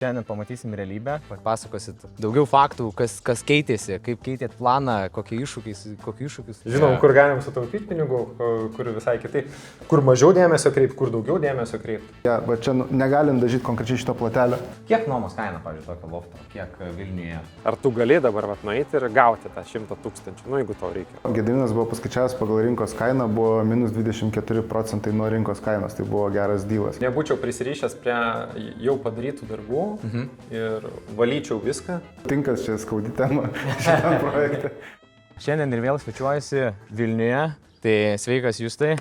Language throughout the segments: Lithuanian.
Šiandien pamatysim realybę, papasakosit daugiau faktų, kas keitėsi, kaip keitėt planą, kokie iššūkius. Žinom, kur galim sutaupyti pinigų, kur visai kitaip, kur mažiau dėmesio kreipti, kur daugiau dėmesio kreipti. Ja, bet čia negalim dažyti konkrečiai šito plotelio. Kiek nuomos kaina, pavyzdžiui, tokio lofto, kiek Vilniuje? Ar tu gali dabar nueiti ir gauti tą 100 000, nu jeigu tau reikia? Gediminas buvo paskaičiavęs pagal rinkos kainą, buvo minus 24% nuo rinkos kainos, tai buvo geras dylas. Nebūčiau prisirišęs prie jau padarytų darbų ir valyčiau viską. Tinkas čia skaudi tema šitam projektui. Šiandien ir vėl svečiuojasi Vilniuje, tai sveikas Justai.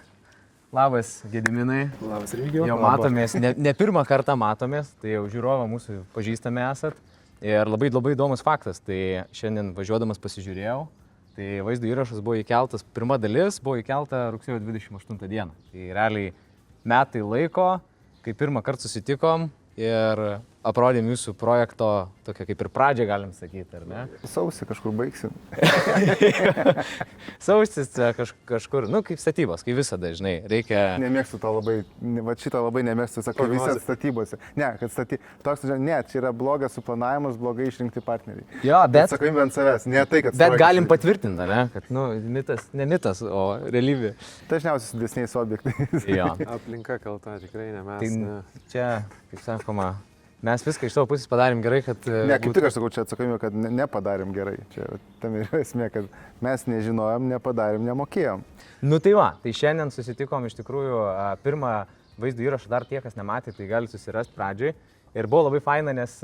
Labas Gediminai. Labas Remigijau. Jau matomės, ne pirmą kartą matomės, tai jau žiūrovą mūsų pažįstami esat. Ir labai įdomus faktas, tai šiandien važiuodamas pasižiūrėjau, tai vaizdo įrašas buvo įkeltas, pirma dalis buvo įkelta rugsėjo 28 dieną. Tai realiai metai laiko, kai pirmą kartą susitikom ir aprodėm jūsų projekto tokia kaip ir pradžią, galim sakyti, ar ne? Sausį kažkur baigsim. Sausis kažkur, nu kaip statybos, kaip visada, žinai, reikia... Nemėgstu to labai, va šitą labai nemėgstu, sakau, visi statybose. Ne, kad toks, ne, čia yra blogas suplanavimas, blogai išrinkti partneriai. Jo, bet... Sakai, ant savęs, ne tai, kad... Bet galim patvirtinti, ne, kad, nu, mitas, ne mitas, o realybė. Dažniausiai su didesniais objektais. Jo. Aplinka kalta, tikrai ne mes. Tai čia, kaip sakoma, mes viską iš savo pusės padarėm gerai, kad... Ne, kaip tik aš sakau, čia atsakomybė, kad nepadarėm gerai. Čia tam yra esmė, kad mes nežinojom, nepadarėm, nemokėjom. Nu tai va, tai šiandien susitikom iš tikrųjų pirmą vaizdo įrašą, dar tie, kas nematė, tai gali susirasti pradžiai. Ir buvo labai faina, nes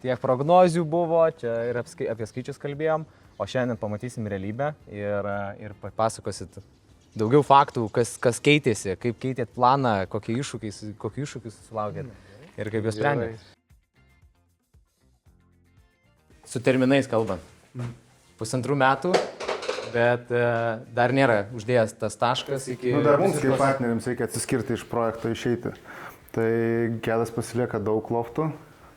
tiek prognozių buvo, čia ir apie skaičius kalbėjom, o šiandien pamatysim realybę ir papasakosit daugiau faktų, kas keitėsi, kaip keitėt planą, kokie iššūkius susilaukėt ir kaip juos sprendėt. Su terminais kalbant. 1,5 metų, bet dar nėra uždėjęs tas taškas iki... Nu, dar mums kaip partneriams reikia atsiskirti iš projekto, išeiti. Tai Gedas pasilieka daug loftų,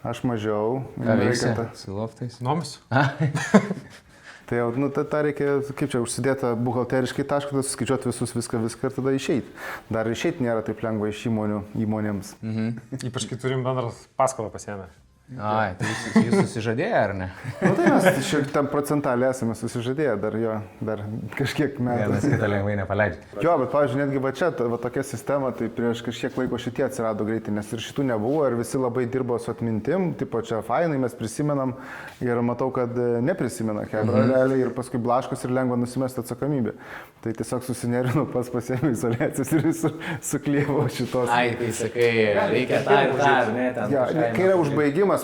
aš mažiau. Ką veiksi su loftais? Nuomis? Tai jau, nu, tą reikia, kaip čia, užsidėti buhalteriškai tašką, tada suskaičiuoti viską ir tada išeiti. Dar išeiti nėra taip lengva iš įmonėms. Ypač kai turim bendrą paskolą pasiėmę. Ai, tai jūs susižadėję, ar ne? Nu, tai mes šiek tam procentalį esame susižadėję, dar kažkiek metų. Vienas kitą lengvai nepaleidžia. Jo, bet, pavyzdžiui, netgi va čia, va tokia sistema, tai prieš kažkiek laiko šitie atsirado greitai, nes ir šitų nebuvo, ir visi labai dirbo su atmintim, tipo čia fainai, mes prisimenam ir matau, kad neprisimena hebra realiai ir paskui blaškos ir lengva nusimesti atsakomybę. Tai tiesiog susinervinau, pasiėmiau izoliacijas ir visur suklievau šitos. Ai, tai sakai, reikia tą ir tą, ne, ten. Ja, kai yra užbaigimas,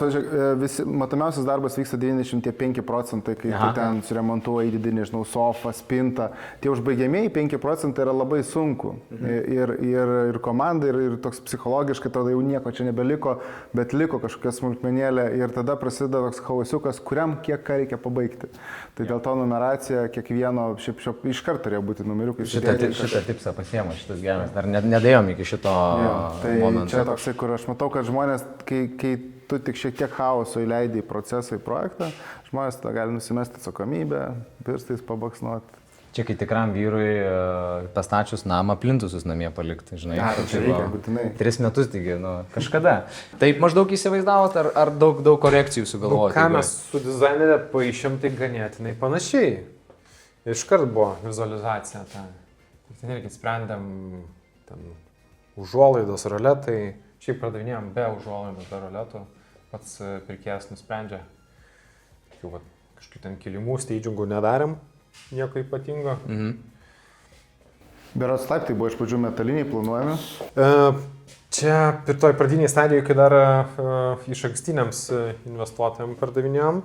visi, matomiausias darbas vyksta 95%, kai tu ten suremontuoji didinį, nežinau, sofą, spintą. Tie užbaigiamieji 5% yra labai sunku. Ir komanda, ir toks psichologiškai, tada jau nieko čia nebeliko, bet liko kažkokia smulkmenėlė ir tada prasideda toks chaosiukas, kuriam kiek ką reikia pabaigti. Tai dėl to numeracija kiekvieno šiaip iš karto turėjo būti numeriukai. Šitą tipsą pasiėmė, šitas geras, dar nedėjom iki šito momento. Čia toksai, kur aš matau, kad žmonės, kai tu tik šiek tiek chaoso įleidai į procesą, į projektą, žmonės tada gali nusimesti atsakomybę, pirštais pabaksnuoti. Čia kai tikram vyrui pastačius namą, plintusus namie palikti, žinai. Čia reikia būtinai. 3 metus, taigi, nu, kažkada. Taip maždaug įsivaizdavot, ar daug korekcijų sugalvojot? Ką mes su dizainerė paaišėm, tai ganėtinai panašiai. Iškart buvo vizualizacija. Ten irgi sprendėm užuolaidos roletai. Šiaip pardavinėjom be užuolaidos, be roletų. Pats pirkėjas nusprendžia. Kažkaip ten kilimų, steidžingų nedarėm. Nieko ypatingo. Berods taip, tai buvo iš pradžių metaliniai planuojami. Čia toj pradiniai stadijoje, kai dar iš ankstiniams investuotojams pardavinėjom.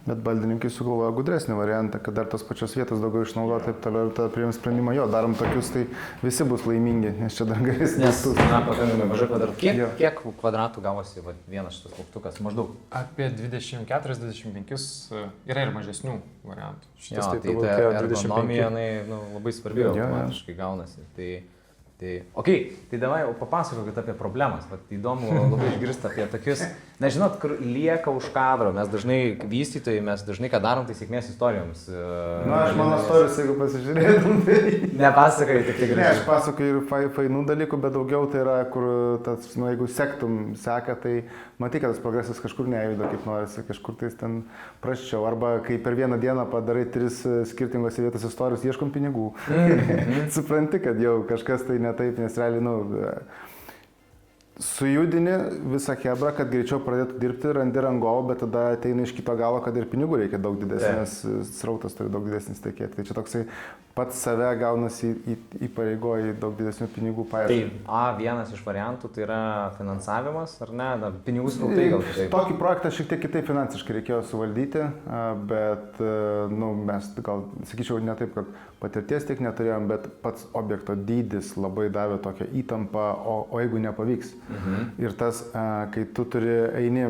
Bet baldininkai sugalvojo gudresnį variantą, kad dar tos pačios vietos daugiau išnaudoja, taip toliau ir tada priėmėm sprendimą, jo, darom tokius, tai visi bus laimingi, nes čia dar galės. Nes, pakankamai mažai kvadratų. Kiek kvadratų gavosi vienas šitas lauktukas? Maždaug? Apie 24-25 yra ir mažesnių variantų. Jo, tai ta ergonomija labai svarbi, automatiškai gaunasi. Tai, okei, tai davai papasakokit apie problemas. Įdomu labai išgirsti apie tokius, Na, žinot, kur lieka už kadro, mes dažnai, vystytojai, mes dažnai ką darom, tai sėkmės istorijoms. Na, aš mano istorijos, jeigu pasižiūrėtum, tai... Nepasakai, tik tai Ne, gražiai. aš pasakoju ir fainų dalykų, bet daugiau tai yra, kur tas, nu, jeigu sektum seka, tai matai, kad tas progresas kažkur nejuda, kaip norisi, kažkur tai ten prasčiau. Arba kai per vieną dieną padarai 3 skirtingose vietose istorijos, ieškom pinigų. Supranti, kad jau kažkas tai ne taip, nes realiai, nu, sujudini visą hebrą, kad greičiau pradėtų dirbti, randi rangovą, bet tada ateina iš kito galo, kad ir pinigų reikia daug didesnės, srautas turi daug didesnis tekėti. Tai čia toksai pats save gaunasi įpareigoji daug didesnių pinigų paieškoti. Tai vienas iš variantų tai yra finansavimas, ar ne? Na, pinigų srautai gal kitaip. Tokį projektą šiek tiek kitaip finansiškai reikėjo suvaldyti, bet nu, mes gal, sakyčiau, ne taip, kad patirties tiek neturėjom, bet pats objekto dydis labai davė tokią įtampą, o jeigu nepavyks. Ir tas, kai tu eini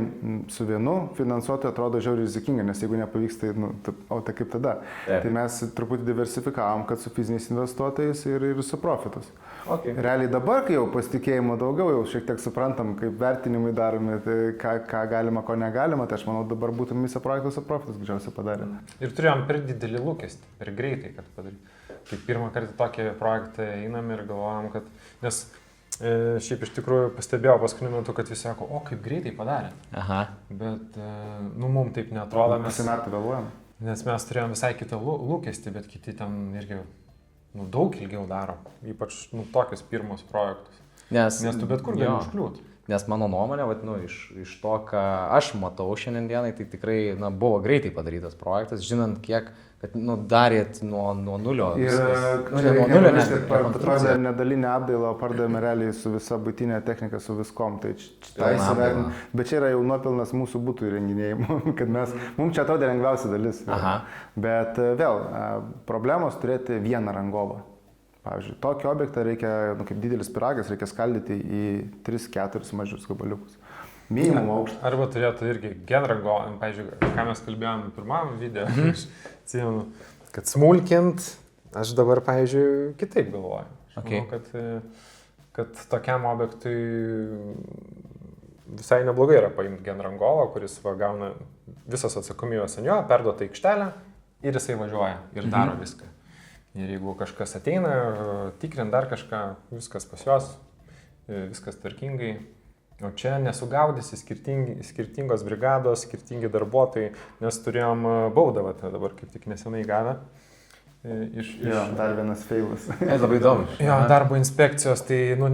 su vienu finansuotoju, atrodo žiauriai rizikinga, nes jeigu nepavyks, tai, nu, o tai kaip tada? Tai mes truputį diversifikavom, kad su fiziniais investuotojais ir su profitus. Okay. Realiai dabar, kai jau pasitikėjimo daugiau, jau šiek tiek suprantam, kaip vertinimai daromi, tai ką galima, ko negalima, tai aš manau, dabar būtum visą projektą su profitus greičiausiai padarę. Ir turėjom per didelį lūkestį, per greitai, kad padaryti. Tai pirmą kartą tokį projektą einam ir galvojam, kad... Nes šiaip iš tikrųjų pastebėjau paskutiniu metu, kad visi sako, o kaip greitai padarė. Aha. Bet, nu, mums taip netrodo, Pusę metų vėluojam. Nes mes turėjom visai kitą lūkestį, bet kiti ten irgi, nu, daug ilgiau daro. Ypač, nu, tokius pirmus projektus. Nes tu bet kur gali užkliūti. Nes mano nuomonė, vat, nu, iš to, ką aš matau šiandien dienai, tai tikrai, na, buvo greitai padarytas projektas, žinant kiek, kad, nu, darėt nuo nulio. Ir nuo nulio, nes pardavėme nedalinę apdailą, pardavėme realiai su visa buitinė technika, su viskom. Tai bet čia yra jau nuopilnas mūsų būtų įrenginėjimų, kad mums čia atrodė lengviausia dalis. Aha. Bet vėl, problemos turėti vieną rangovą. Pavyzdžiui, tokį objektą reikia, nu, kaip didelis pyragas, reikia skaldyti į 3-4 mažius gabaliukus. Minimum aukštą. Arba turėtų irgi genrangovą, pavyzdžiui, ką mes kalbėjome pirmam video, aš atsimenu, kad smulkint, aš dabar, pavyzdžiui, kitaip galvoju. Aš manau, kad tokiam objektui visai neblogai yra paimti genrangovą, kuris gauna visas atsakomybės ant jo, perduota aikštelę ir jisai važiuoja ir daro viską. Ir jeigu kažkas ateina, tikrint dar kažką, viskas pas juos, viskas tvarkingai. O čia nesugaudysi skirtingos brigados, skirtingi darbuotojai, nes turėjom baudą, dabar kaip tik nesenai gavę. Jo, dar vienas feilas. Labai įdomu. Jo, darbo inspekcijos, tai nu,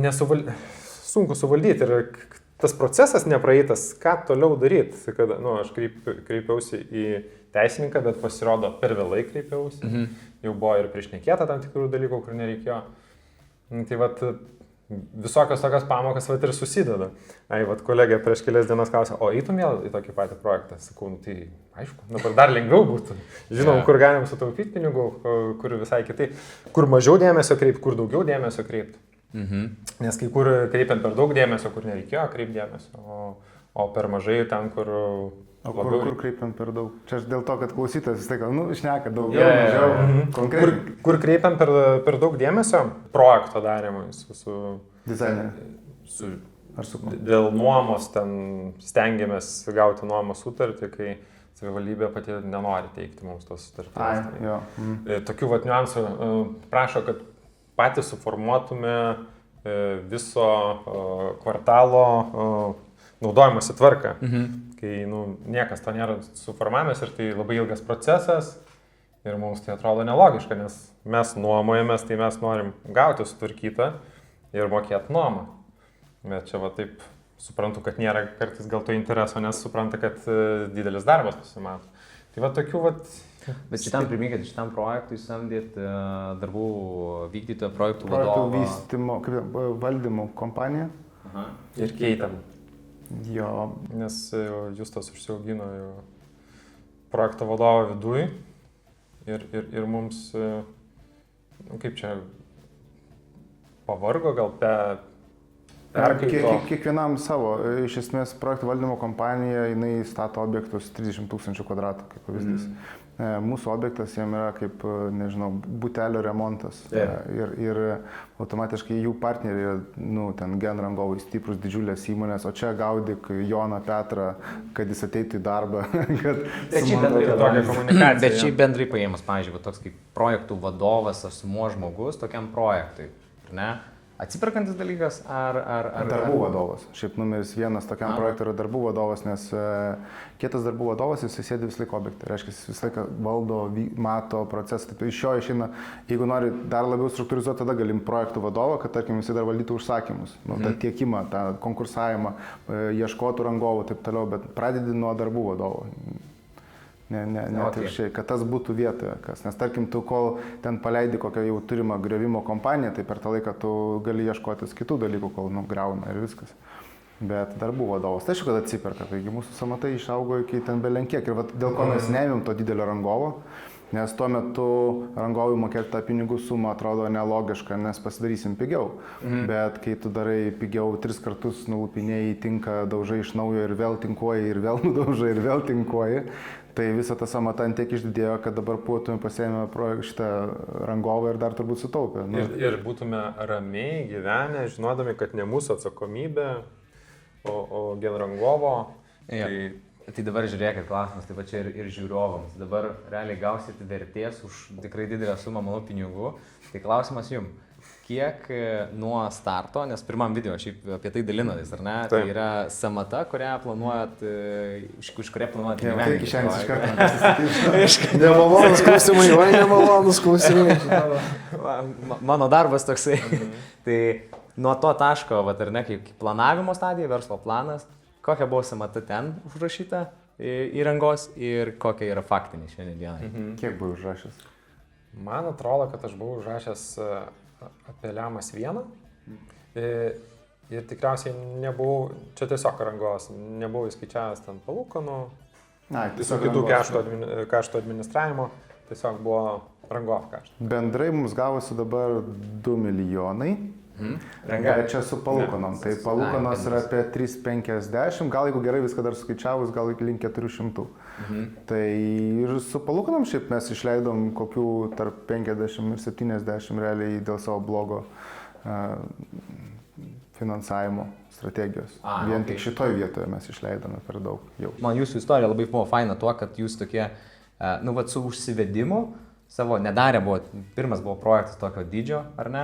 sunku suvaldyti ir tas procesas nepraeitas, ką toliau daryti. Kad, nu, aš kreipiausi į teisininką, bet pasirodo per vėlai kreipiausi. Jau buvo ir priešnekėta tam tikrų dalykų, kur nereikėjo. Tai vat visokios tokios pamokas vat ir susideda. Vat kolegė prieš kelias dienas klausė, o eitum vėl į tokį patį projektą? Sakau, nu, tai aišku, dabar dar lengviau būtų. Žinom, kur galim sutaupyti pinigų, kur visai kitai. Kur mažiau dėmesio kreipti, kur daugiau dėmesio kreipti. Nes kai kur kreipiant per daug dėmesio, kur nereikėjo kreipti dėmesio, o per mažai ten, kur... O kur kreipiam per daug? Čia aš dėl to, kad klausytas vis tai, nu, šneka daugiau, mažiau, konkrečiai. Kur kreipiam per daug dėmesio projekto darimui su dizaineriu. Dėl nuomos ten stengiamės gauti nuomos sutartį, kai savivaldybė pati nenori teikti mums tos sutartys. Tokių vat niuansų prašo, kad patys suformuotume viso kvartalo naudojimosi tvarką. Kai niekas to nėra suformavęs ir tai labai ilgas procesas ir mums tai atrodo nelogiška, nes mes nuomojamės, tai mes norim gauti sutvarkytą ir mokėti nuomą. Bet čia va taip suprantu, kad nėra kartais gal to intereso, nes supranta, kad didelis darbas pasimato. Tai va tokių va... Bet šitam priminkit, šitam projektui samdėt darbų vykdytojo projektų vadovą. Projektų vystymo, valdymo kompaniją. Ir keitėm. Jo. Nes Justas užsiaugino projekto vadovą viduj ir mums, kaip čia, pavargo gal Kiekvienam savo. Iš esmės, projektų valdymo kompanija, jinai stato objektus 30 000 kvadratų, kaip pavyzdys. Mūsų objektas jam yra kaip, nežinau, butelio remontas. Ir automatiškai jų partneriai, ten genrangovai, stiprus, didžiulės įmonės, o čia gaudyk Joną Petrą, kad jis ateitų į darbą. Bet šiaip bendrai paėmus, pavyzdžiui, toks kaip projektų vadovas, asmuo žmogus tokiam projektui, ar ne? Atsiperkantis dalykas ar... Darbų vadovas. Šiaip numeris 1 tokiam projektui yra darbų vadovas, nes kietas darbų vadovas, jis sėdi visą laiką objektą. Reiškia, jis visą laiką valdo, mato procesą. Taip, iš jo išeina, jeigu nori dar labiau struktūrizuoti, tada galim projektų vadovą, kad, tarkim, jis dar valdytų užsakymus, tą tiekimą, tą konkursavimą, ieškotų rangovų, taip toliau, bet pradedi nuo darbų vadovo. Ne atvirkščiai, kad tas būtų vietoje. Nes tarkim, tu kol ten paleidi kokią jau turimą griovimo kompaniją, tai per tą laiką tu gali ieškotis kitų dalykų, kol griauna ir viskas. Bet darbų vadovas, tai aišku, kad atsiperka. Taigi mūsų sąmatai išaugo iki ten belenkiek. Ir dėl ko mes neėmėm to didelio rangovo, nes tuo metu rangovui mokėti tą pinigų sumą atrodo nelogiška, nes pasidarysim pigiau. Bet kai tu darai pigiau 3 kartus nulupinėjai, tinka, daužai iš naujo ir vėl tinkuoji, ir vėl nudaužai, ir vėl tinkuoji, tai visą tą samatą tiek išdidėjo, kad dabar būtume pasiėmę šitą rangovą ir dar turbūt sutaupę. Ir būtume ramiai gyvenę, žinodami, kad ne mūsų atsakomybė, o genrangovo. Tai dabar žiūrėkit, klausimas, taip pat čia ir žiūrovams. Dabar realiai gausit vertės už tikrai didelę sumą, manau, pinigų. Tai klausimas jums, kiek nuo starto, nes pirmam video šiaip apie tai dalinatės, ar ne? Tai yra samata, kurią planuojat, iš kurią planuojat gyventi. Taip, šiandien iš karto. Nemalonus klausimai, nemalonus klausimai. Mano darbas toksai. Tai nuo to taško, ar ne, kaip planavimo stadija, verslo planas, kokia buvo samata ten užrašyta įrangos ir kokia yra faktinė šiandien dienai. Kiek buvai užrašęs? Man atrodo, kad aš buvau užrašęs apie Lemas 1 ir tikriausiai nebuvau, čia tiesiog rangovas, nebuvau įskaičiavęs ten palūkanų, tiesiog kitų kaštų administravimo, tiesiog buvo rangovo kaštų. Bendrai mums gavosi dabar 2 milijonai. Čia su palūkanom. Tai palūkanos yra apie 350, gal jeigu gerai viską dar skaičiavus, gal link 400. Tai ir su palūkanom šiaip mes išleidom kokių tarp 50 ir 70 realiai dėl savo blogo finansavimo strategijos. Vien tik šitoj vietoje mes išleidome per daug jau. Man jūsų istorija labai buvo faina tuo, kad jūs tokie, su užsivedimu savo nedarė, pirmas buvo projektas tokio dydžio, ar ne?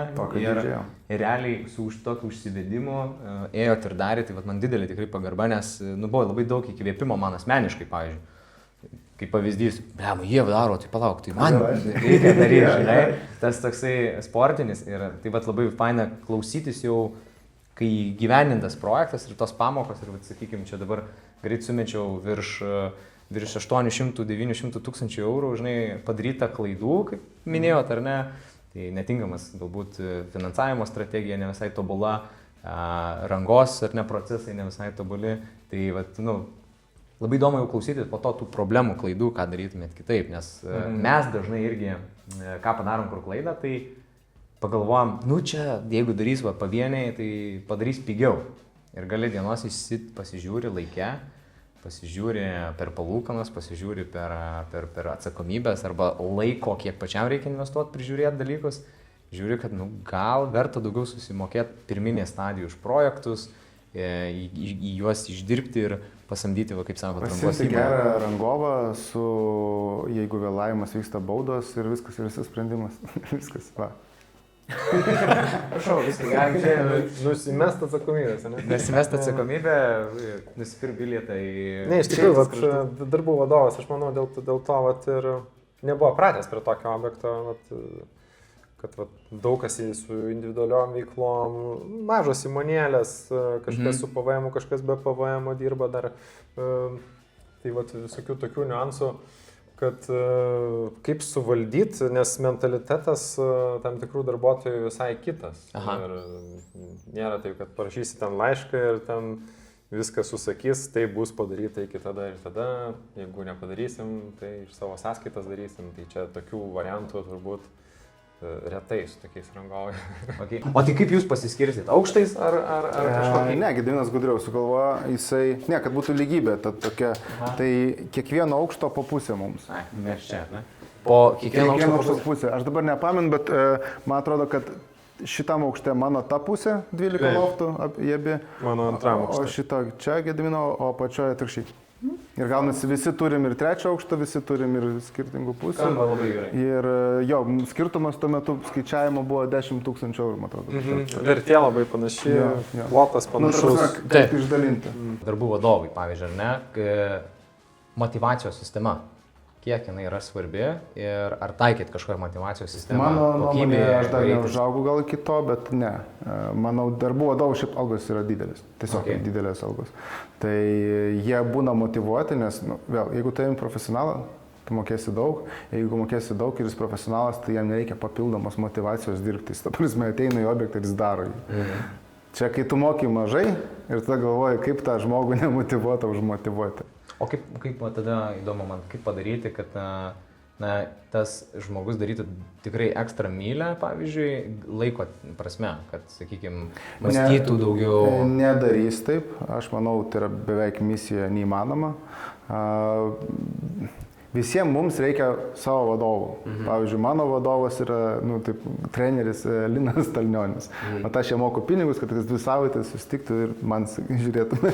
Ir realiai su tokiu užsivedimu ėjot ir darėt, tai man didelė tikrai pagarba, nes buvo labai daug įkvėpimo man asmeniškai, pavyzdžiui. Kaip pavyzdys, jie daro, tai palauk, tai man reikia daryti, žinai, tas toksai sportinis ir tai labai faina klausytis jau, kai gyvenintas projektas ir tos pamokos ir, sakykime, čia dabar greit sumečiau virš 800-900 tūkstančių eurų, žinai, padaryta klaidų, kaip minėjot, ar ne, tai netinkamas galbūt finansavimo strategija, ne visai tobula, rangos ar ne procesai ne visai tobuli, tai labai įdomu jau klausytis po to tų problemų, klaidų, ką darytumėt kitaip, nes mes dažnai irgi, ką padarom kur klaidą, tai pagalvojam, čia, jeigu darys pavieniai, tai padarys pigiau ir gali dienos pasižiūri laikę, pasižiūri per palūkanas, pasižiūri per atsakomybės arba laiko, kiek pačiam reikia investuoti, prižiūrėti dalykus, žiūri, kad gal verta daugiau susimokėti pirminės stadijų už projektus, į juos išdirbti ir pasamdyti, kaip sako, rangos įmonę. Gerą rangovą, jeigu vėlavimas vyksta baudos ir viskas ir visas sprendimas. Viskas, va. Prašau, viską galim čia. Nusimest atsakomybės, ne? Nusimest atsakomybę, nusipirk bilietą į... Ne, iš tikrųjų, darbų vadovas, aš manau, dėl to ir nebuvo pratęs prie tokio objekto, kad daug kas su individualiom veiklom, mažos įmonėlės, kažkas su PVM, kažkas be PVM dirba dar, tai visokių tokių niuansų. Kad kaip suvaldyti, nes mentalitetas tam tikrų darbuotojų visai kitas. Ir nėra taip, kad parašysi ten laišką ir ten viską susakys, tai bus padaryta iki tada ir tada, jeigu nepadarysim, tai iš savo sąskaitas darysim. Tai čia tokių variantų turbūt retai su tokiais rangovais. Okay. O tai kaip jūs pasiskirsit? Aukštais ar kažkokiais? Ne, Gediminas Gudriau sugalvojo, kad būtų lygybė, tokia, tai kiekvieno aukšto po pusę mums. Ai, mes čia, ne? Po kiekvieno aukšto pusę. Aš dabar nepamenu, bet man atrodo, kad šitam aukšte mano ta pusė, 12 loftų, jėbi. Mano antram aukšte. O šito čia Gedimino, o pačioje atvirkščiai. Ir gaunasi, visi turim ir trečią aukštą, visi turim ir skirtingų pusių. Skamba labai gerai. Ir jo, skirtumas tuo metu skaičiavimo buvo 10 000 eurų, man atrodo. Vertė labai panaši, plotas panašus. Kaip išdalinti. Darbų vadovai, pavyzdžiui, ar ne, motyvacijos sistema. Kiek jinai yra svarbi ir ar taikyti kažkokią motyvacijos sistemą? Mano nuomonė, aš dar neužaugau gal iki to, bet ne. Manau, darbų vadovų šiaip algos yra didelis. Tiesiog didelės algos. Tai jie būna motyvuoti, nes, vėl, jeigu tai profesionalą, tu mokėsi daug. Jeigu mokėsi daug ir jis profesionalas, tai jam nereikia papildomos motyvacijos dirbti. Jis, ta prasme, ateina į objektą ir jis daro jį. Čia, kai tu mokai mažai ir tada galvoji, kaip tą žmogų nemotyvuotą užmotyvuoti. O kaip tada įdomu man, kaip padaryti, kad tas žmogus darytų tikrai ekstra mylę, pavyzdžiui, laiko prasme, kad, sakykime, mąstytų daugiau? Nedarys taip. Aš manau, tai yra beveik misija neįmanoma. Visiems mums reikia savo vadovų. Pavyzdžiui, mano vadovas yra, treneris Linas Stalnionis. O aš jam moku pinigus, kad kas 2 savaitės susitiktų ir man žiūrėtume,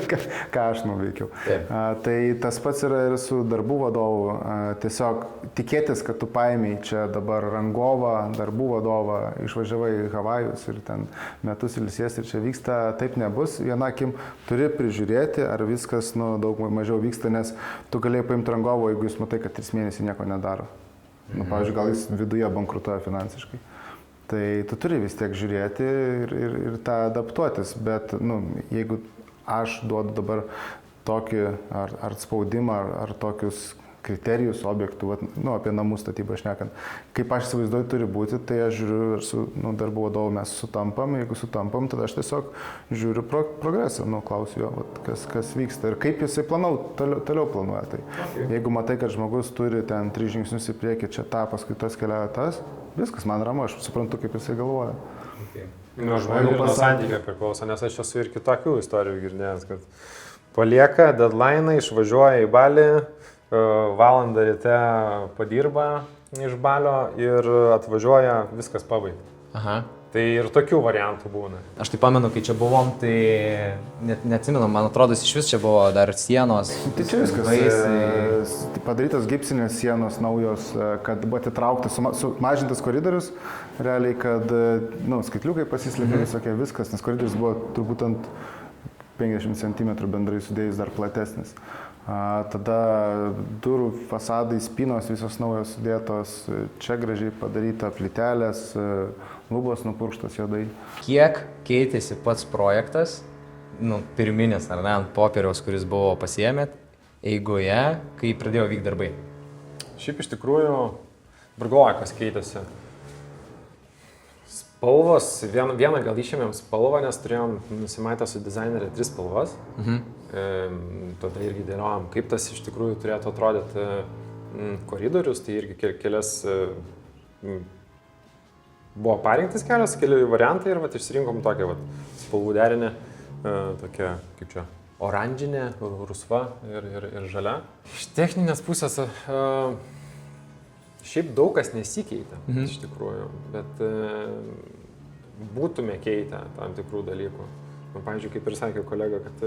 ką aš nuveikiau. Tai tas pats yra ir su darbų vadovu. Tiesiog tikėtis, kad tu paėmei čia dabar rangovą, darbų vadovą, išvažiavai į Havajus ir ten metus ilsies ir čia vyksta, taip nebus. Viena akim turi prižiūrėti, ar viskas daug mažiau vyksta, nes tu galėjai paimti rangovo, jeigu jūs matai, kad 3 mėnesiai nieko nedaro. Pavyzdžiui, gal jis viduje bankrutuoja finansiškai. Tai tu turi vis tiek žiūrėti ir tą adaptuotis, bet jeigu aš duodu dabar tokį ar spaudimą, ar tokius kriterijus objektų, apie namų statybą šnekant, kaip aš įsivaizduoju turi būti, tai aš žiūriu ir su darbų vadovu mes sutampam, jeigu sutampam, tada aš tiesiog žiūriu progresą, klausiu jo, kas vyksta ir kaip jisai toliau planuoja. Tai jeigu matai, kad žmogus turi ten 3 žingsnius į priekį, čia tą, paskui tas keliauja tas, viskas man ramu, aš suprantu, kaip jisai galvoja. Žmonių nuo santykio priklauso, nes aš esu ir kitokių istorijų girdėjęs, kad palieka deadline, išvažiuoja į Balį, valandą ryte padirba iš Balio ir atvažiuoja, viskas pabaigta. Aha. Tai ir tokių variantų būna. Aš tai pamenu, kai čia buvom, tai neatsimenu, man atrodo, iš vis čia buvo dar sienos. Tai čia viskas padarytos gipsinės sienos naujos, kad buvo atitrauktas, sumažintas koridorius, realiai, kad skaitliukai pasislėpė visokie viskas, nes koridorius buvo turbūt ant 50 cm bendrai sudėjus dar platesnis. Tada durų fasadai, spynos visos naujos sudėtos, čia gražiai padaryta plytelės, lubos nupurkštos juodai. Kiek keitėsi pats projektas, pirminis ar ne, ant popieriaus, kuris buvo pasiėmėt, eigoje, kai pradėjo vykti darbai? Šiaip iš tikrųjų, galvoju, kas keitėsi. Spalvos, vieną gal išėmėm spalvą, nes turėjom nusimatę su dizainerė 3 spalvas. Tada irgi dėliojom, kaip tas iš tikrųjų turėtų atrodyti koridorius, tai irgi kelias buvo parinktas keli variantai ir išsirinkom tokią spalvų derinę, tokia kaip čia, oranžinė, rusva ir žalia. Iš techninės pusės šiaip daug kas nesikeitė, iš tikrųjų, bet būtume keitę tam tikrų dalykų. Pavyzdžiui, kaip ir sakė kolega, kad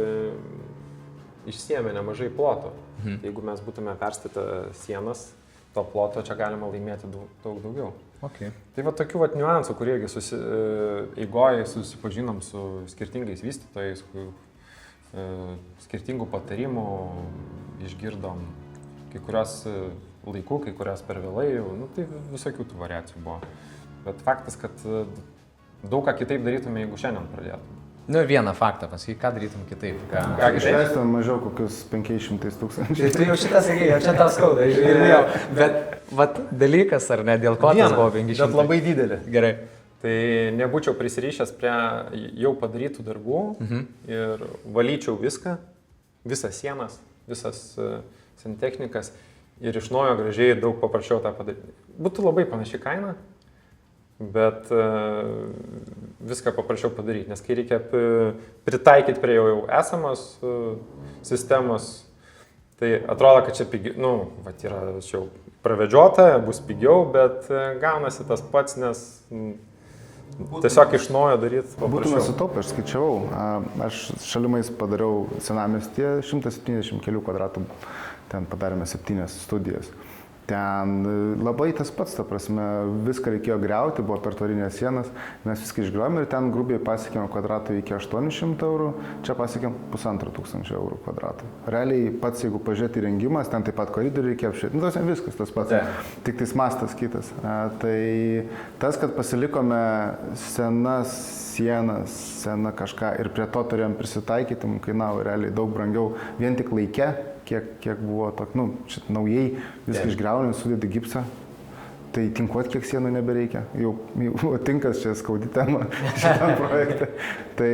išsiėmė nemažai ploto. Jeigu mes būtume perstatę sienas, to ploto čia galima laimėti daug daugiau. Okay. Tai tokių niuansų, kurie eigoje susipažinom su skirtingais vystytojais, skirtingų patarimų išgirdom, kai kurios laikų, kai kurios per vėlai, tai visokių tų variacijų buvo. Bet faktas, kad daug ką kitaip darytume, jeigu šiandien pradėtume. Vieną faktą pasakyk, ką darytum kitaip. Ką išleistum mažiau kokius 500 000. Tai jau šitą sakė, jau čia tau skauda, žiūrėjau. Bet dalykas, ar ne, dėl ko tas buvo 500? Bet labai didelį. Gerai. Tai nebūčiau prisirišęs prie jau padarytų darbų ir valyčiau viską, visas sienas, visas santechnikas ir iš naujo gražiai daug paprasčiau tą padaryti. Būtų labai panaši kaina, bet viską paprasčiau padaryti, nes kai reikia pritaikyti prie jau esamos sistemos, tai atrodo, kad čia pigiau, nu, vat yra čia jau pravedžiota, bus pigiau, bet gaunasi tas pats, nes tiesiog iš naujo daryti paprasčiau. Būtume sutaupę, aš skaičiavau. Aš šalimais padariau senamiestyje 170 kelių kvadratų, ten padarėme 7 studijas. Ten labai tas pats, ta prasme, viską reikėjo griauti, buvo pertvarinės sienas, mes viską išgriovėm ir ten grubiai pasiekėme kvadratų iki 800 eurų, čia pasiekėm 1500 eurų kvadratų. Realiai pats, jeigu pažiūrėti įrengimas, ten taip pat koridorių reikėjo apšviesti, nu, viskas tas pats, tik tais mastas kitas. Tai tas, kad pasilikome senas sienas, seną kažką ir prie to turėjom prisitaikyti, mums kainavo realiai daug brangiau vien tik laike, kiek buvo toks, nu, šit naujai viską išgriaunėm, sudėti gipsą, tai tinkuoti kiek sienų nebereikia. Jau tinkas čia skaudi tema šitam projektui. Tai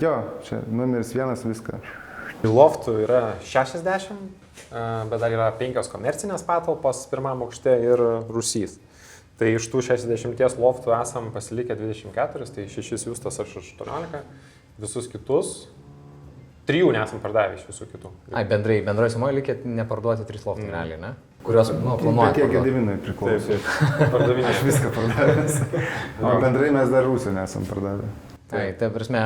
jo, čia numeris 1 viską. Loftų yra 60, bet dar yra 5 komercinės patalpos pirmam aukšte ir rūsys. Tai iš tų 60 loftų esam pasilikę 24, tai 6 Justas, aš 18, visus kitus. 3 nesam pardavę iš visų kitų. Ai, bendrai sumoje likė neparduoti 3 loftų realiai, ne? Kurios, nu, planuoja. Bet tie Gediminai priklauso. Aš viską pardavęs. O bendrai mes dar Rūsį nesam pardavę. Tai, ta prasme,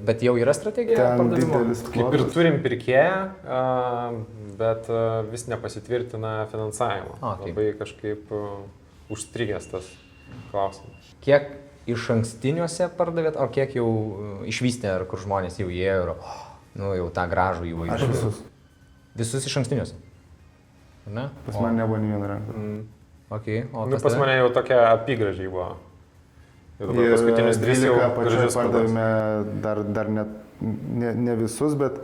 bet jau yra strategija pardavimo? Kaip ir turim pirkėją, bet vis nepasitvirtina finansavimo. Labai kažkaip užstrigęs tas klausimas. Kiek iš ankstiniuose pardavėt, o kiek jau išvystė, ar kur žmonės jau įėjo ir nu, jau tą gražų įvaizdį? Aš visus. Visus iš ankstiniuose? Ne? Pas mane nebuvo nei vieno rango. Okay. O nu, pas mane jau tokia apigražiai buvo. Ir dabar paskutinius 3 jau gražius pardavėme dar ne visus, bet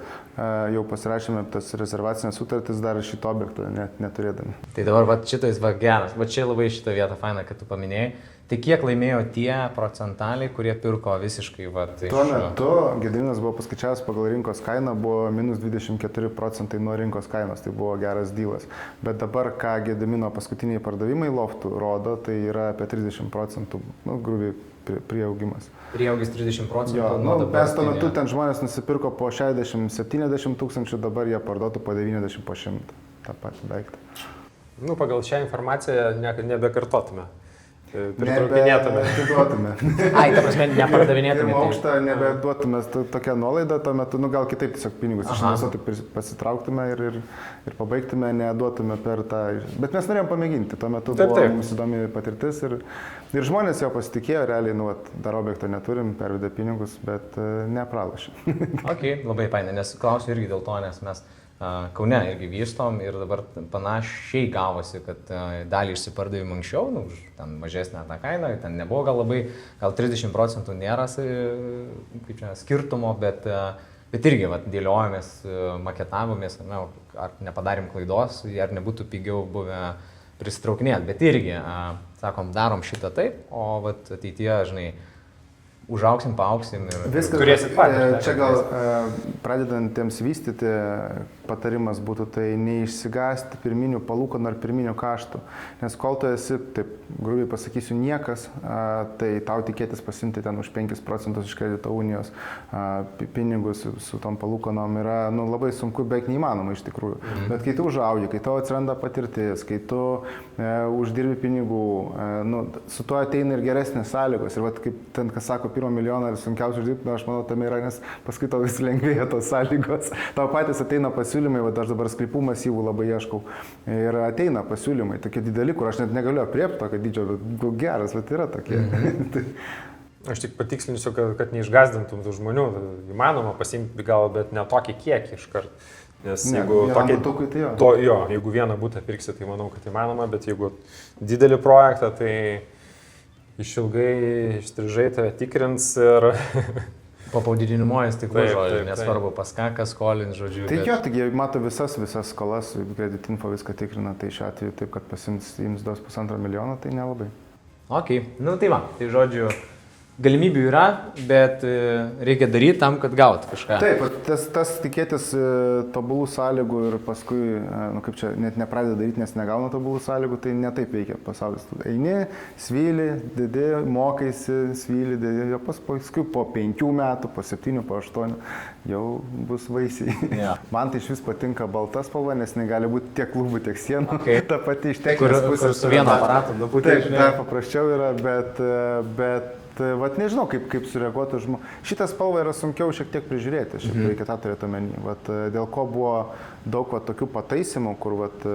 jau pasirašėme tas rezervacinės sutartis dar šito objektą neturėdami. Tai dabar šitais geras, čia labai šitą vietą faina, kad tu paminėjai. Tai kiek laimėjo tie procentaliai, kurie pirko visiškai iš... Tuo metu Gediminas buvo paskaičiavęs pagal rinkos kainą, buvo minus 24% nuo rinkos kainos, tai buvo geras dylas. Bet dabar, ką Gedimino paskutiniai pardavimai loftų rodo, tai yra apie 30%, nu, grubiai prieaugimas. Prieaugis 30%? Jo, nu, mes tuo metu ten žmonės nusipirko po 60-70 tūkstančių, dabar jie parduotų po 90, po 100 tą patį daiktą. Nu, pagal šią informaciją nebekartotume. Pritraukinėtume. Ai, ta prasme, nepardavinėtume. Pirmą aukštą nebeduotume tokią nuolaidą, tuo metu, nu gal kitaip tiesiog pinigus išnesuotų, pasitrauktume ir pabaigtume, neduotume per tą... Bet mes norėjom pamėginti, tuo metu buvo mums įdomi patirtis ir žmonės jo pasitikėjo, realiai, nu, dar objektą neturim, pervedė pinigus, bet nepralošė. Ok, labai painė, nes klausiu irgi dėl to, nes mes Kaune irgi vystom ir dabar panašiai gavosi, kad dalį išsipardavim anksčiau, nu, už ten mažesnę tą kainą, ten nebuvo gal labai, gal 30% nėra kaip čia, skirtumo, bet irgi dėliojomės, maketavomės, ar nepadarėm klaidos, ar nebūtų pigiau buvę prisitraukinėti, bet irgi, sakom, darom šitą taip, o ateityje, žinai, užauksim, paauksim ir viskas turėsit patys. Čia gal pradedantiems vystyti patarimas būtų tai neišsigąsti pirminių palūkanų ar pirminių kaštų. Nes kol tu esi, taip grubiai pasakysiu, niekas, tai tau tikėtis pasimti ten už 5% iš kredito unijos pinigus su tom palūkanom yra labai sunku, beveik neįmanoma iš tikrųjų. Bet kai tu užaugi, kai tau atsiranda patirtis, kai tu uždirbi pinigų, su tuo ateina ir geresnės sąlygos. Ir kaip ten, kas sako, 1 milijoną ir sunkiausia uždirbti, aš manau, tam yra, nes paskui tau vis lengvėja tos sąlygos. Tau patys ateina pasiūlymai, aš dabar sklypų masyvų labai ieškau. Ir ateina pasiūlymai, tokie dideli, kur aš net negaliu apriepti tokio dydžio, bet geras, bet yra tokie. Aš tik patikslinsiu, kad neišgazdintum tų žmonių. Įmanoma pasimti gal, bet ne tokį kiekį iškart. Nes jeigu vieną butą pirksi, tai manau, kad įmanoma, bet jeigu didelį projektą, tai išilgai išstrižai tave tikrins ir... Po pavadinimuojas tik žodžiu, nesvarbu pas ką, kas skolins, žodžiu. Tai jo, taigi mato visas skolas, kreditinfo viską tikrina, tai šiuo atveju taip, kad pasiims duos 1,5 milijono, tai nelabai. Ok, nu tai va, tai žodžiu, galimybių yra, bet reikia daryti tam, kad gauti kažką. Taip, tas tikėtis tobulų sąlygų ir paskui, nu kaip čia, net nepradeda daryti, nes negauna tobulų sąlygų, tai netaip veikia pasaulis. Tu eini, svyli, didi, mokaisi, svyli, didi, jo paskui po 5 metų, po 7, po 8 jau bus vaisiai. Yeah. Man tai iš vis patinka balta spalva, nes negali būti tiek klubų, tiek sienų. Okay. Ta pati iš Kur techninės pusės. su vienu aparatu, Taip, dar paprasčiau yra, bet vat nežinau, kaip sureaguotų žmonės. Šitą spalvą yra sunkiau šiek tiek prižiūrėti, reikia tą turėti omeny. Vat, dėl ko buvo daug vat, tokių pataisimų, kur vat,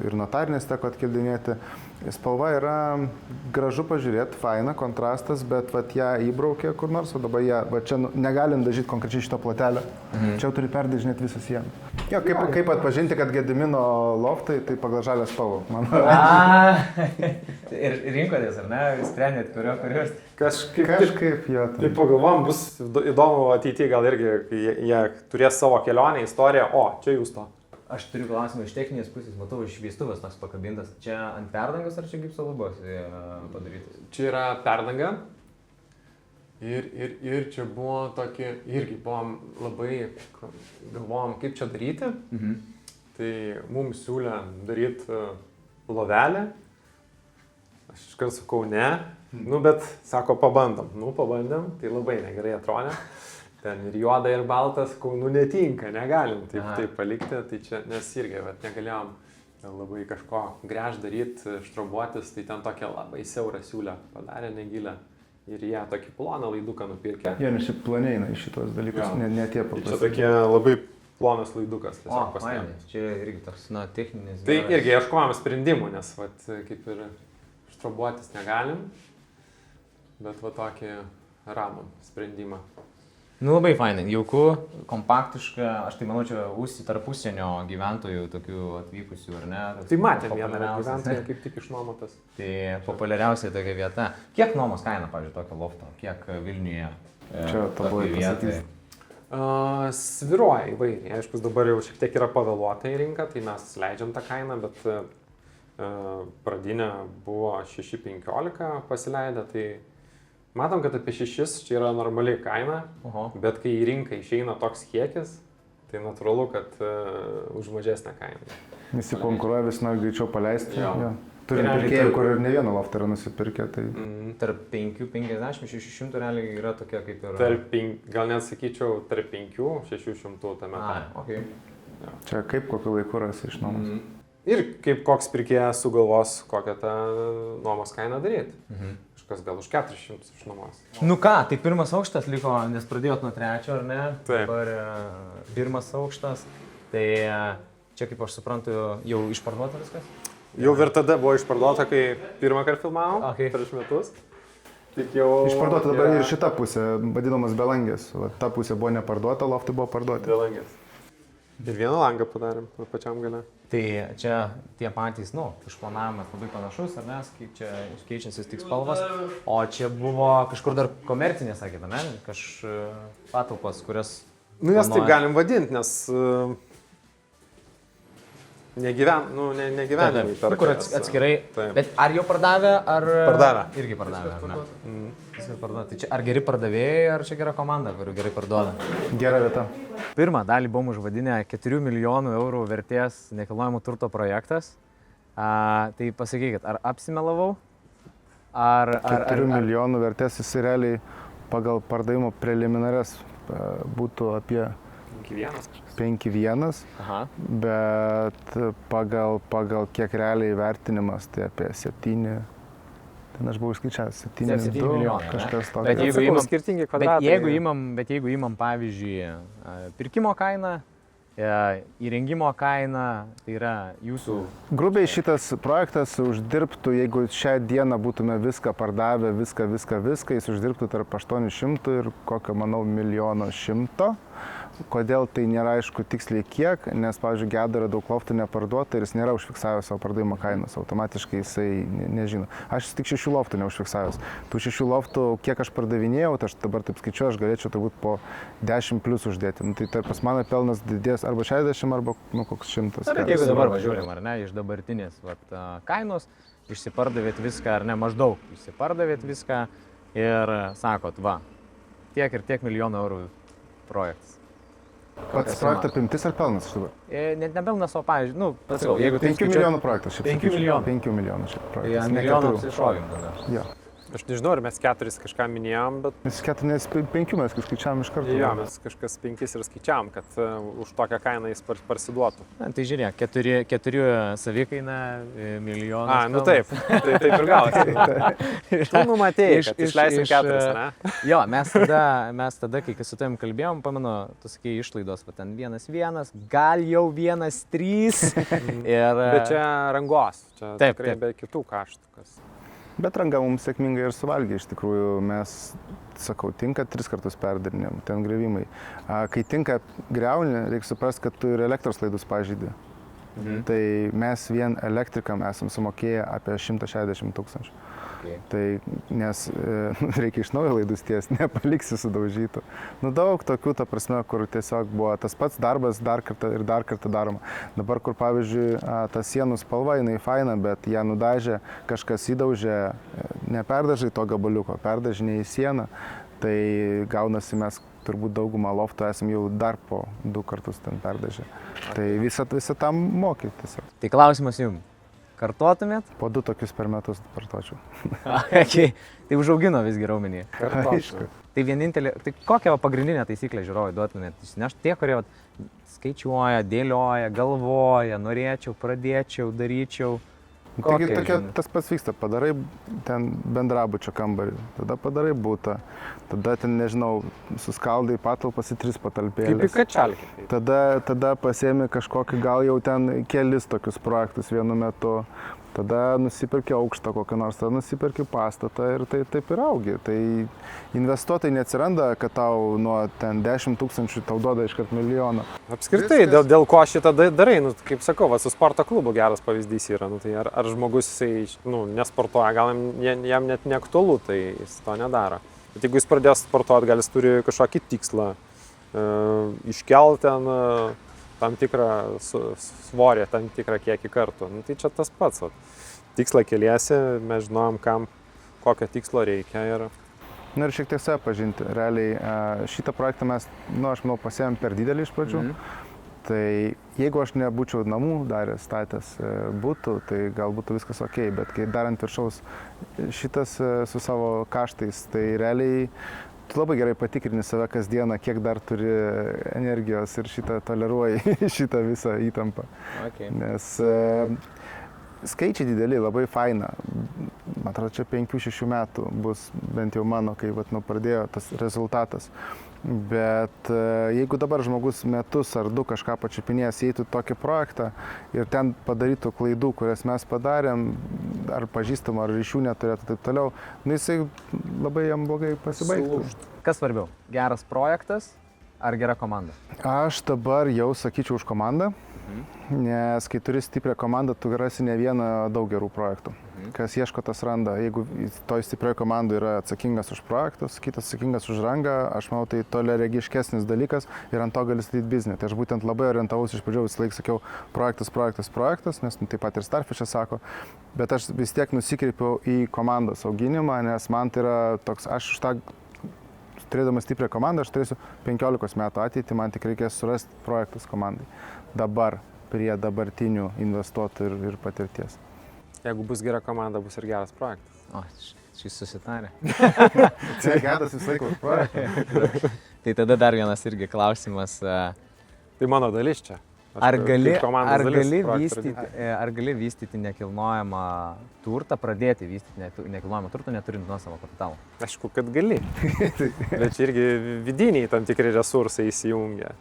ir notarinės teko atkeldinėti. Spalva yra gražu pažiūrėti, faina, kontrastas, bet vat, ją įbraukė kur nors, o dabar ją, va, čia negalim dažyti konkrečiai šito plotelio. Čia jau turi perdažinėti visą sieną. Jo, kaip atpažinti, kad Gedimino loftai, tai pagal žalią spalvą. Ir rinkotės, ar ne? Sprendėt, kurios? Kažkaip jo. Tai pagalvom, bus įdomu ateityje, gal irgi jie turės savo kelionę, istoriją, o, čia jūs to. Aš turiu klausimą iš techninės pusės, matau, šviestuvas toks pakabintas. Čia ant perdangos ar čia gipso lubos padarytas? Čia yra perdanga. Ir čia buvo tokie, irgi buvom labai, galvojom, kaip čia daryti. Tai mums siūlė daryti lovelę. Aš iškart sakau, ne. Nu, bet sako, pabandom. Nu, pabandėm, tai labai negerai atrodė. Ten ir juoda, ir baltas, nu netinka, negalim taip palikti, tai čia, nes irgi, bet negalėjom labai kažko gręž daryti, štrobuotis, tai ten tokia labai siaurą siūlę padarė, negilę. Ir jie tokį ploną laiduką nupirkė. Jie šiaip ploniai eina iš šitos dalykus, ne tie paprastai. Čia tokie labai plonas laidukas tiesiog pasiėmė. Čia irgi toks, techninis. Tai irgi ieškojom sprendimų, nes vat, kaip ir štrobuotis negalim, bet va tokį radom sprendimą. Nu labai fainai, jauku, kompaktiška, aš tai manau, čia tarp užsienio gyventojų tokių atvykusių, ar ne? Tai matėm vieną gyventoją kaip tik išnuomotas. Tai populiariausia tokia vieta. Kiek nuomos kaina, pavyzdžiui, tokio lofto? Kiek Vilniuje? Čia tobulai pasakys. Sviruoja įvairiai. Aišku, dabar jau šiek tiek yra pavėluota į rinką, tai mes leidžiam tą kainą, bet pradinė buvo 6,15 pasileidę, tai matom, kad apie 6 čia yra normali kaina, bet kai į rinką išeina toks kiekis, tai natūralu, kad už mažesnę kainą. Visi konkuruoja, vis nori greičiau paleisti. Turim pirkėjų, kur ir ne vieną loftą yra nusipirkę. Tai... Tarp 5,50, 600 realiai yra tokia kaip ir... Gal net sakyčiau, tarp 5-600 tame. Okay. Čia kaip kokiu laiku rasi iš nuomos. Ir kaip koks pirkėjas sugalvos, kokią tą nuomos kainą daryti. Kažkas gal už 400 iš nuomos. Nu ką, tai pirmas aukštas liko, nes pradėjot nuo 3, ar ne? Taip. Dabar pirmas aukštas. Tai čia, kaip aš suprantu, jau išparduota viskas? Jau ir tada buvo išparduota, kai pirmą kartą filmavom, prieš metus. Tik jau... Išparduota dabar ir šita pusė, vadinamas belangės. Ta pusė buvo neparduota, loftai buvo parduoti. Belangės. Ir vieną langą padarėm pačiam gale. Tai čia tie patys, išplanavimas labai panašus, ar ne, kaip čia keičiasi tik spalvas, o čia buvo kažkur dar komercinė, sakėte, ne, patalpos, kurias... Jas taip galim vadinti, nes negyvenimai perka. Kur atskirai, bet ar jau pardavė, ar... Pardavė. Irgi pardavė, ar ne? Viskas pardavė. Tai čia ar geri pardavėjai, ar čia gera komanda, kuri gerai parduoda? Gera vieta. Pirmą dalį buvom užvadinę 4 milijonų eurų vertės nekilnojamo turto projektas. Tai pasakykit, ar apsimelavau? 4 milijonų vertės jis realiai pagal pardavimo preliminarias būtų apie 5,1, bet pagal kiek realiai vertinimas tai apie 7. Ten aš buvau išskaičiavęs 7 milijonų, kažkas tokio. Bet jeigu imam pavyzdžiui pirkimo kainą, įrengimo kainą, tai yra jūsų... Grubiai šitas projektas uždirbtų, jeigu šią dieną būtume viską pardavę, viską, jis uždirbtų tarp 800 ir kokio, manau, 1,1 m. Kodėl tai nėra aišku tiksliai kiek, nes, pavyzdžiui, Gedo yra daug loftų neparduota ir jis nėra užfiksavęs savo pardavimo kainos, automatiškai jisai nežino. Aš tik 6 loftų neužfiksavęs. Tų 6 loftų, kiek aš pardavinėjau, tai aš dabar taip skaičiuoju, aš galėčiau turbūt po 10 plus uždėti. Tai pas mano pelnas didės arba 60, arba koks 100. Bet jeigu dabar važiuojam, ar ne, iš dabartinės kainos, išsipardavėt viską, ar ne, maždaug išsipardavėt viską, ir sakot, va, tiek ir tiek milijonų eurų projektas. Pats projekto apimtis ar pelnas iš dabar? Net nepelnas, o pavyzdžiui, nu, pasakau, jeigu 5 milijonų projektas šiaip. 5 milijonų. 5 milijonų šiaip Tai projektas. ant milijono apsišovim tada. Jo. Aš nežinau, ar mes 4 kažką minėjom, bet Mes 4, nes 5 mes skaičiavam iš karto. jo, mes kažkas 5 ir skaičiavom, kad už tokią kainą jis parsiduotų. Na, tai žiūrėk, 4 savikaina, milijonas. A, nu taip, taip ir gavosi. Tu numatėjai, kad išleisim 4, ne? Jo, mes tada, kai su tavim kalbėjom, pamenu, tu sakei išlaidos, va ten 1,1, gal jau 1,3. Bet čia rangos, čia Taip, tikrai taip. be kitų kaštų. Bet ranga mums sėkmingai ir suvalgė, iš tikrųjų mes, sakau, tinka 3 kartus perdarinėm, ten grevimai. Kai tinka greuni, reikia suprasti, kad tu ir elektros laidus pažydė. Tai mes vien elektrikam esam sumokėję apie 160 000. Okay. Tai nes reikia iš naujo laidus ties, nepaliksi sudaužytų. Nu daug tokių, ta prasme, kur tiesiog buvo tas pats darbas dar kartą daroma. Dabar, kur pavyzdžiui, ta sienų spalva, jinai faina, bet ją nudažė, kažkas įdaužė, neperdažai to gabaliuko, perdažinė į sieną, tai gaunasi mes turbūt daugumą loftų esam jau dar po 2 kartus ten perdažę. Tai visą tam moki tiesiog. Tai klausimas jums, kartotumėt? Po 2 tokius per metus partočiau. Okay. Tai užaugino visgi raumenį. Aišku. Tai vienintelė, tai kokią pagrindinę taisyklę žiūrovai duotumėt? Išsinešti tie, kurie skaičiuoja, dėlioja, galvoja, norėčiau, pradėčiau, daryčiau. Taigi tas pats vyksta, padarai ten bendrabučio kambarį, tada padarai butą, tada ten, nežinau, suskaldai patalpas į 3 patalpėlės. Kaip į kačalkį. Tada pasiemi kažkokį, gal jau ten kelis tokius projektus vienu metu, tada nusipirki aukštą kokią nors, tada nusipirki pastatą ir tai taip ir augi. Tai investuotojai neatsiranda, kad tau nuo ten 10 000 tau duoda iškart milijoną. Apskritai, dėl ko šitą darai, nu, kaip sakau, va, su sporto klubu geras pavyzdys yra. Nu, tai ar žmogus, jisai, nesportuoja, gal jam net neaktualu, tai jis to nedaro. Bet jeigu jis pradės sportuoti, gal jis turi kažkokį tikslą, iškelti ten tam tikrą svorį, tam tikrą kiekį kartų. Nu, tai čia tas pats. Va. Tikslą keliesi, mes žinojom, kokio tikslo reikia. Na ir šiek tiek save pažinti. Realiai šitą projektą mes, aš manau, pasiėmėm per didelį iš pradžių. Tai jeigu aš nebūčiau namų daręs, statęs būtų, tai gal būtų viskas ok, bet kai darant viršaus šitas su savo kaštais, tai realiai tu labai gerai patikrini save kasdieną, kiek dar turi energijos ir šitą toleruoji, šitą visą įtampą. Okay. Nes skaičiai dideli, labai faina. Man atrodo, čia 5-6 metų bus bent jau mano, kai pradėjo tas rezultatas. Bet jeigu dabar žmogus metus ar 2 kažką pačiupinės, eitų tokį projektą ir ten padarytų klaidų, kurias mes padarėm, ar pažįstamų, ar ryšių neturėtų, taip toliau, jisai labai jam blogai pasibaigtų. Kas svarbiau, geras projektas ar gera komanda? Aš dabar jau sakyčiau už komandą, nes kai turi stiprią komandą, tu rasi ne vieną daug gerų projektų. Kas ieško, tas randa. Jeigu toj stiprioj komandai yra atsakingas už projektus, kitas atsakingas už rangą, aš manau, tai toliaregiškesnis dalykas ir ant to gali statyti biznį. Tai aš būtent labai orientavausi iš pradžių, visą laiką sakiau projektas, nes taip pat ir Starfish'as sako, bet aš vis tiek nusikreipiau į komandos auginimą, nes man tai yra toks, aš už tą turėdamas stiprią komandą, aš turėsiu 15 metų ateitį, man tik reikės surasti projektus komandai. Dabar prie dabartinių investuotojų ir patirties. Jeigu bus gera komanda, bus ir geras projektas. O, šis susitarė. Čia geras visą laiką projektas. Tai tada dar vienas irgi klausimas. Tai mano dalis čia. Ar gali vystyti nekilnojamą turtą, pradėti vystyti nekilnojamą turtą, neturint nuosavo kapitalo? Aišku, kad gali. Bet čia irgi vidiniai tam tikri resursai įsijungia.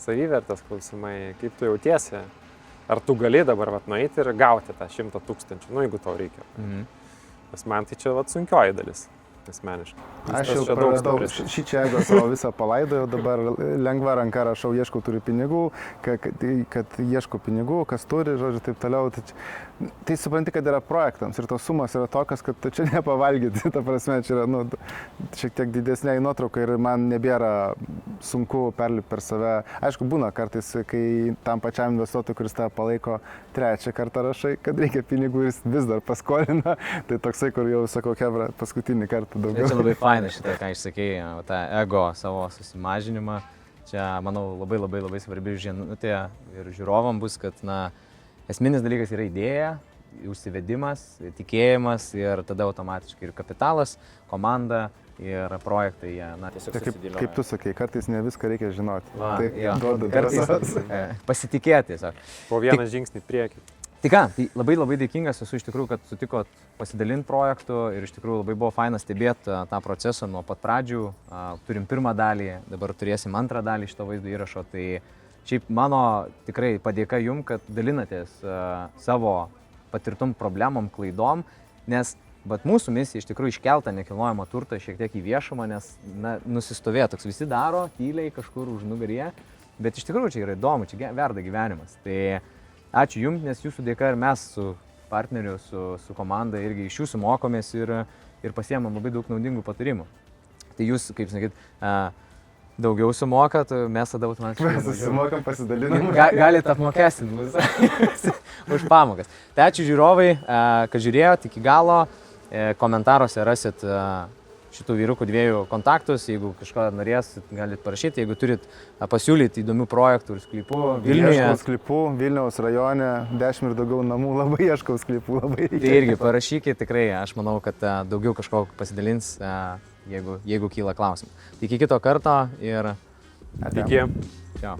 Savivertės klausimai, kaip tu jautiesi, ar tu gali dabar nueiti ir gauti tą 100 000, jeigu tau reikia. Nes man tai čia sunkioji dalis, asmeniškai. Aš jau praradau šį čia ego savo visą palaidojau, dabar lengva ranka rašau, ieškau turiu pinigų, kad ieškau pinigų, kas turi, žodžiu, taip toliau. Tai supranti, kad yra projektams ir tos sumos yra tokios, kad tu čia nepavalgyti, ta prasme, čia yra šiek tiek didesnė nuotrauka ir man nebėra sunku perlipti per save. Aišku, būna kartais, kai tam pačiam investuotojui, kuris tave palaiko, 3 kartą rašai, kad reikia pinigų ir jis vis dar paskolina. Tai toksai, kur jau sakau, hebra, paskutinį kartą dirbti daugiau. Čia labai faina šitą, ką išsakėjai, tą ego savo susimažinimą. Čia, manau, labai svarbi žinutė ir žiūrovam bus, kad esminis dalykas yra idėja, užsivedimas, tikėjimas ir tada automatiškai ir kapitalas, komanda ir projektai, tiesiog susidėlioja. Kaip tu sakai, kartais ne viską reikia žinoti. Kartais pasitikėti tiesiog. Po vieną žingsnį priekį. Tai ką, tai labai dėkingas esu iš tikrųjų, kad sutikot pasidalinti projektu ir iš tikrųjų labai buvo faina stebėti tą procesą nuo pat pradžių. Turim pirmą dalį, dabar turėsim antrą dalį šito vaizdo įrašo. Tai šiaip mano tikrai padėka jum, kad dalinatės savo patirtum problemom, klaidom, nes mūsų misija iš tikrųjų iškelta nekilnojamo turtą šiek tiek į viešumą, nes nusistovėjo toks, visi daro tyliai kažkur už nugaryje, bet iš tikrųjų čia yra įdomu, čia verda gyvenimas. Tai ačiū jums, nes jūsų dėka ir mes su partneriu, su komanda irgi iš jūsų mokomės ir pasiemam labai daug naudingų patarimų. Tai jūs, kaip sakyt, daugiau sumokat, mes tada automatiškai... Mes susimokam, pasidalinam. Galite apmokestinti mus už pamokas. Tai ačiū žiūrovai, kad žiūrėjot iki galo. Komentaruose rasit šitų vyrukų dviejų kontaktus. Jeigu kažko norėsit, galite parašyti. Jeigu turit pasiūlyti įdomių projektų ir sklypų Vilniuje. Ieškau sklypų, Vilniaus rajone, 10 ir daugiau namų, labai ieškau sklypų, labai reikia. Tai irgi parašykit, tikrai aš manau, kad daugiau kažko pasidalins, jeigu kyla klausimų. Iki kito karto ir... Iki. Ciao.